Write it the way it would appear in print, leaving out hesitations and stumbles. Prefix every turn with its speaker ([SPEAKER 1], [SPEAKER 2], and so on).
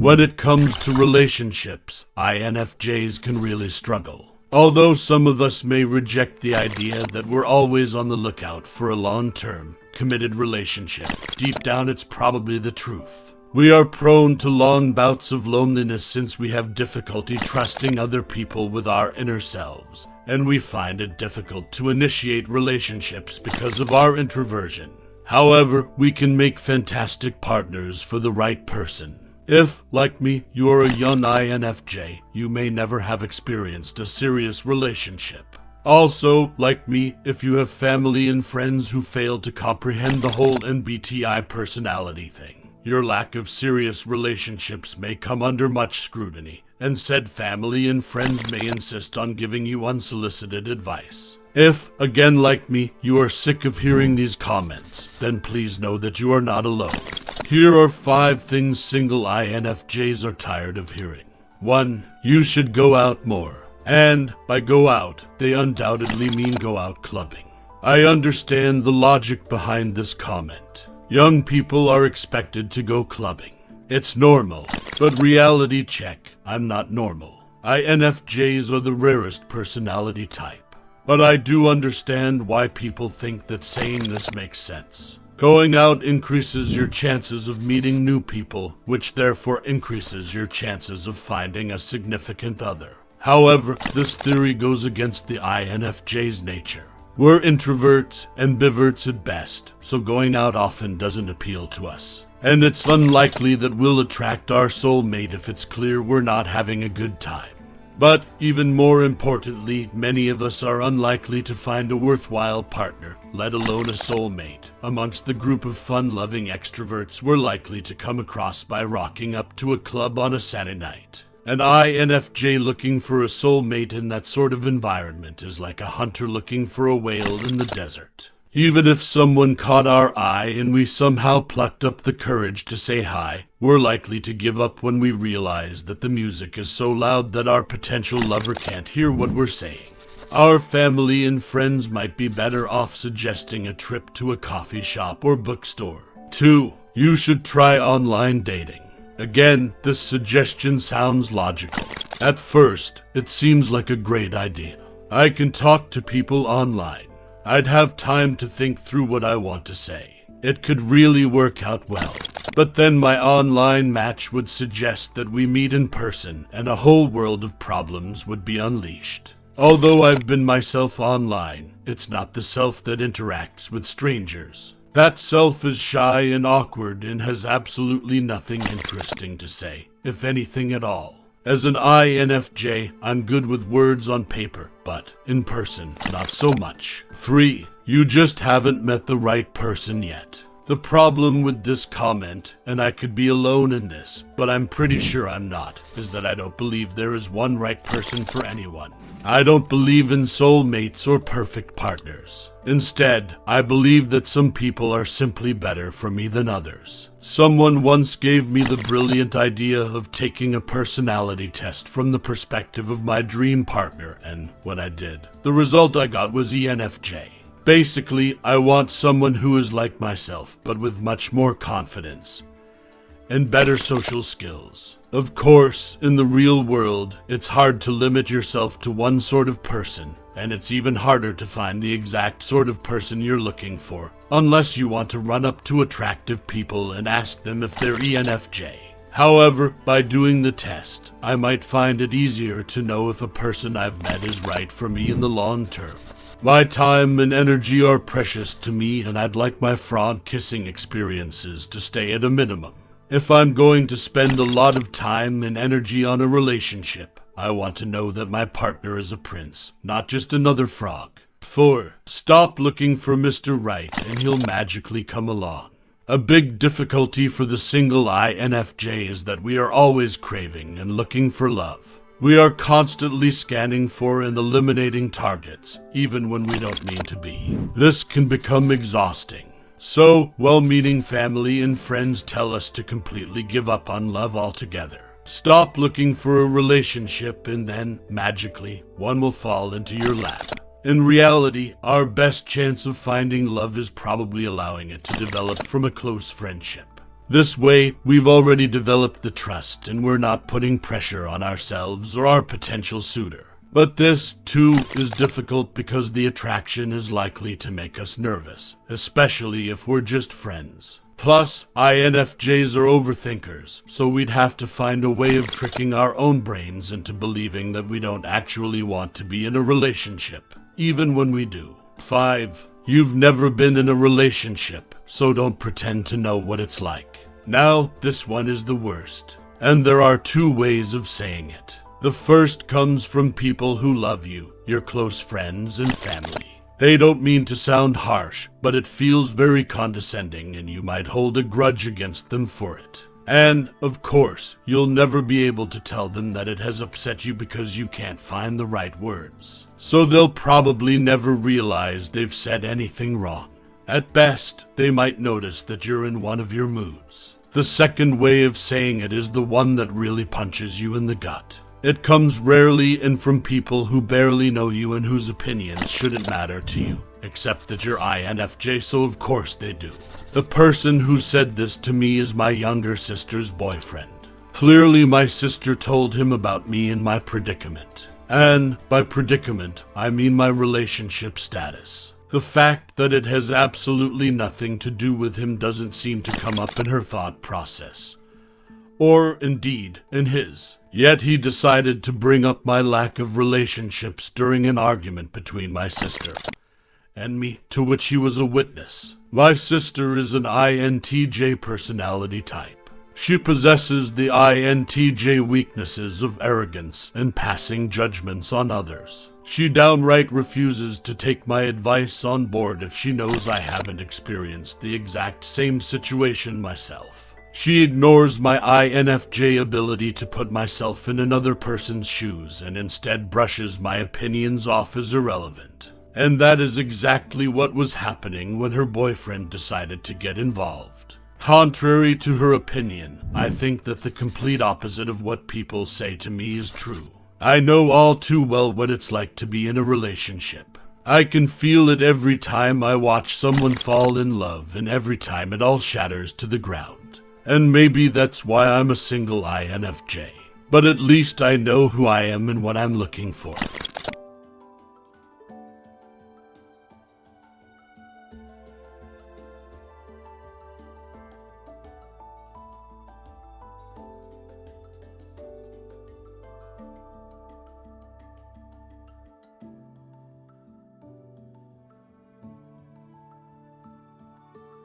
[SPEAKER 1] When it comes to relationships, INFJs can really struggle. Although some of us may reject the idea that we're always on the lookout for a long-term, committed relationship, deep down it's probably the truth. We are prone to long bouts of loneliness since we have difficulty trusting other people with our inner selves, and we find it difficult to initiate relationships because of our introversion. However, we can make fantastic partners for the right person. If, like me, you are a young INFJ, you may never have experienced a serious relationship. Also, like me, if you have family and friends who fail to comprehend the whole MBTI personality thing, your lack of serious relationships may come under much scrutiny, and said family and friends may insist on giving you unsolicited advice. If, again like me, you are sick of hearing these comments, then please know that you are not alone. Here are 5 things single INFJs are tired of hearing. 1. You should go out more. And by go out, they undoubtedly mean go out clubbing. I understand the logic behind this comment. Young people are expected to go clubbing. It's normal, but reality check, I'm not normal. INFJs are the rarest personality type. But I do understand why people think that saying this makes sense. Going out increases your chances of meeting new people, which therefore increases your chances of finding a significant other. However, this theory goes against the INFJ's nature. We're introverts and ambiverts at best, so going out often doesn't appeal to us. And it's unlikely that we'll attract our soulmate if it's clear we're not having a good time. But even more importantly, many of us are unlikely to find a worthwhile partner, let alone a soulmate, amongst the group of fun-loving extroverts we're likely to come across by rocking up to a club on a Saturday night. An INFJ looking for a soulmate in that sort of environment is like a hunter looking for a whale in the desert. Even if someone caught our eye and we somehow plucked up the courage to say hi, we're likely to give up when we realize that the music is so loud that our potential lover can't hear what we're saying. Our family and friends might be better off suggesting a trip to a coffee shop or bookstore. 2. You should try online dating. Again, this suggestion sounds logical. At first, it seems like a great idea. I can talk to people online. I'd have time to think through what I want to say. It could really work out well. But then my online match would suggest that we meet in person and a whole world of problems would be unleashed. Although I've been myself online, it's not the self that interacts with strangers. That self is shy and awkward and has absolutely nothing interesting to say, if anything at all. As an INFJ, I'm good with words on paper, but in person, not so much. 3. You just haven't met the right person yet. The problem with this comment, and I could be alone in this, but I'm pretty sure I'm not, is that I don't believe there is one right person for anyone. I don't believe in soulmates or perfect partners. Instead, I believe that some people are simply better for me than others. Someone once gave me the brilliant idea of taking a personality test from the perspective of my dream partner, and when I did, the result I got was ENFJ. Basically, I want someone who is like myself, but with much more confidence and better social skills. Of course, in the real world, it's hard to limit yourself to one sort of person, and it's even harder to find the exact sort of person you're looking for, unless you want to run up to attractive people and ask them if they're ENFJ. However, by doing the test, I might find it easier to know if a person I've met is right for me in the long term. My time and energy are precious to me, and I'd like my frog kissing experiences to stay at a minimum. If I'm going to spend a lot of time and energy on a relationship, I want to know that my partner is a prince, not just another frog. 4. Stop looking for Mr. Right and he'll magically come along. A big difficulty for the single INFJ is that we are always craving and looking for love. We are constantly scanning for and eliminating targets, even when we don't mean to be. This can become exhausting. So, well-meaning family and friends tell us to completely give up on love altogether. Stop looking for a relationship and then, magically, one will fall into your lap. In reality, our best chance of finding love is probably allowing it to develop from a close friendship. This way, we've already developed the trust and we're not putting pressure on ourselves or our potential suitor. But this, too, is difficult because the attraction is likely to make us nervous, especially if we're just friends. Plus, INFJs are overthinkers, so we'd have to find a way of tricking our own brains into believing that we don't actually want to be in a relationship, even when we do. 5. You've never been in a relationship, so don't pretend to know what it's like. Now, this one is the worst, and there are 2 ways of saying it. The first comes from people who love you, your close friends and family. They don't mean to sound harsh, but it feels very condescending and you might hold a grudge against them for it. And, of course, you'll never be able to tell them that it has upset you because you can't find the right words. So they'll probably never realize they've said anything wrong. At best, they might notice that you're in one of your moods. The second way of saying it is the one that really punches you in the gut. It comes rarely and from people who barely know you and whose opinions shouldn't matter to you, except that you're INFJ, so of course they do. The person who said this to me is my younger sister's boyfriend. Clearly my sister told him about me and my predicament. And by predicament, I mean my relationship status. The fact that it has absolutely nothing to do with him doesn't seem to come up in her thought process. Or, indeed, in his. Yet he decided to bring up my lack of relationships during an argument between my sister and me, to which he was a witness. My sister is an INTJ personality type. She possesses the INTJ weaknesses of arrogance and passing judgments on others. She downright refuses to take my advice on board if she knows I haven't experienced the exact same situation myself. She ignores my INFJ ability to put myself in another person's shoes and instead brushes my opinions off as irrelevant. And that is exactly what was happening when her boyfriend decided to get involved. Contrary to her opinion, I think that the complete opposite of what people say to me is true. I know all too well what it's like to be in a relationship. I can feel it every time I watch someone fall in love and every time it all shatters to the ground. And maybe that's why I'm a single INFJ. But at least I know who I am and what I'm looking for.